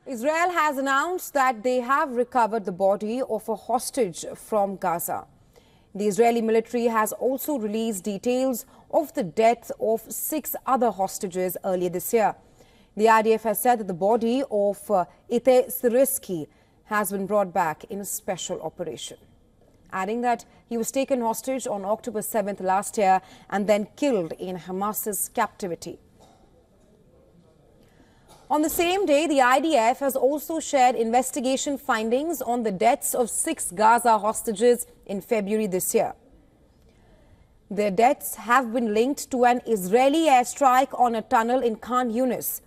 Israel has announced that they have recovered the body of a hostage from Gaza. The Israeli military has also released details of the death of 6 other hostages earlier this year. The IDF has said that the body of Itay Svirsky has been brought back in a special operation, adding that he was taken hostage on October 7th last year and then killed in Hamas's captivity. On the same day, the IDF has also shared investigation findings on the deaths of 6 Gaza hostages in February this year. Their deaths have been linked to an Israeli airstrike on a tunnel in Khan Yunis.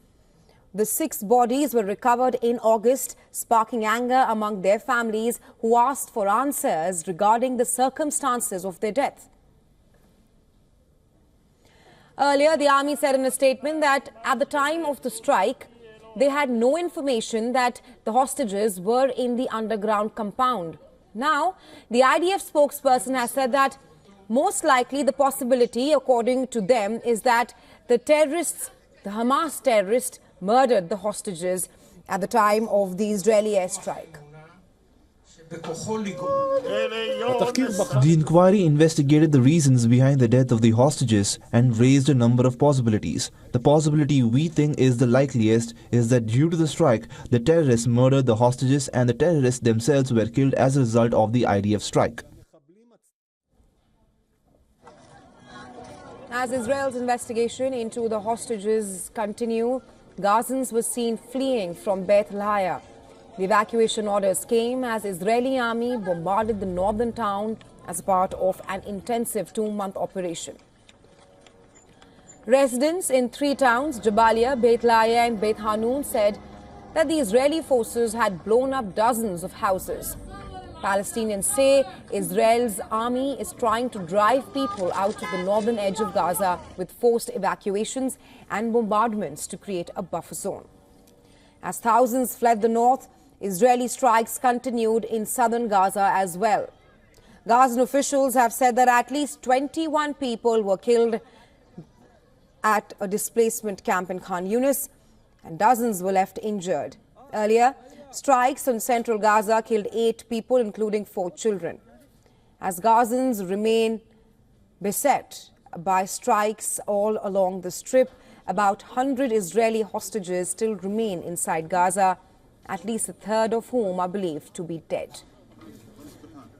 The 6 bodies were recovered in August, sparking anger among their families who asked for answers regarding the circumstances of their death. Earlier, the army said in a statement that at the time of the strike, they had no information that the hostages were in the underground compound. Now, the IDF spokesperson has said that most likely the possibility, according to them, is that the Hamas terrorists, murdered the hostages at the time of the Israeli airstrike. The inquiry investigated the reasons behind the death of the hostages and raised a number of possibilities. The possibility we think is the likeliest is that due to the strike, the terrorists murdered the hostages and the terrorists themselves were killed as a result of the IDF strike. As Israel's investigation into the hostages continue, Gazans were seen fleeing from Beit Lahia. The evacuation orders came as Israeli army bombarded the northern town as part of an intensive 2-month operation. Residents in 3 towns, Jabalia, Beit Lahia and Beit Hanun, said that the Israeli forces had blown up dozens of houses. Palestinians say Israel's army is trying to drive people out of the northern edge of Gaza with forced evacuations and bombardments to create a buffer zone. As thousands fled the north, Israeli strikes continued in southern Gaza as well. Gazan officials have said that at least 21 people were killed at a displacement camp in Khan Yunis and dozens were left injured. Earlier, strikes on central Gaza killed 8 people, including 4 children. As Gazans remain beset by strikes all along the strip, about 100 Israeli hostages still remain inside Gaza, at least a third of whom are believed to be dead.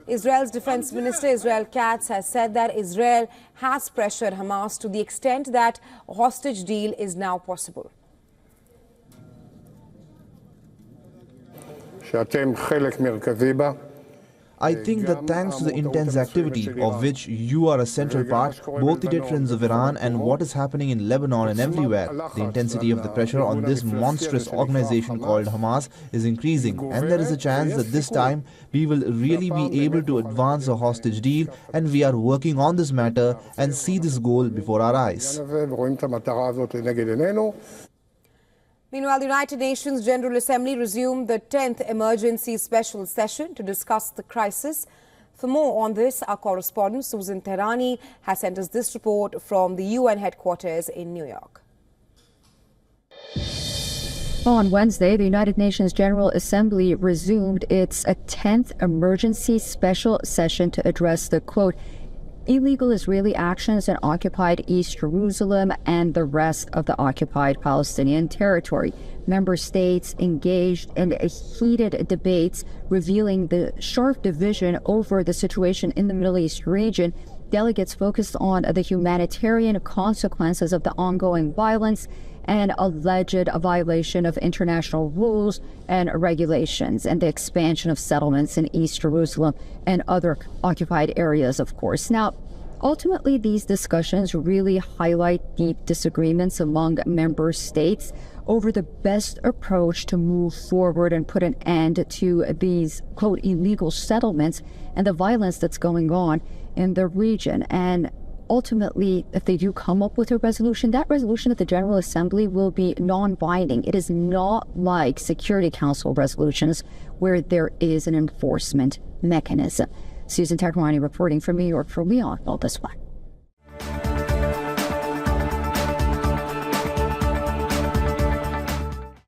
Israel's Defense Minister Israel Katz has said that Israel has pressured Hamas to the extent that a hostage deal is now possible. I think that thanks to the intense activity, of which you are a central part, both the deterrence of Iran and what is happening in Lebanon and everywhere, the intensity of the pressure on this monstrous organization called Hamas is increasing, and there is a chance that this time we will really be able to advance a hostage deal, and we are working on this matter and see this goal before our eyes. Meanwhile, the United Nations General Assembly resumed the 10th emergency special session to discuss the crisis. For more on this, our correspondent Susan Tehrani has sent us this report from the UN headquarters in New York. On Wednesday, the United Nations General Assembly resumed its 10th emergency special session to address the, quote, illegal Israeli actions in occupied East Jerusalem and the rest of the occupied Palestinian territory. Member states engaged in heated debates, revealing the sharp division over the situation in the Middle East region. Delegates focused on the humanitarian consequences of the ongoing violence and alleged violation of international rules and regulations, and the expansion of settlements in East Jerusalem and other occupied areas, of course. Now, ultimately, these discussions really highlight deep disagreements among member states over the best approach to move forward and put an end to these, quote, illegal settlements and the violence that's going on in the region. And ultimately, if they do come up with a resolution, that resolution at the General Assembly will be non-binding. It is not like Security Council resolutions where there is an enforcement mechanism. Susan Tehrani reporting from New York for WION This One.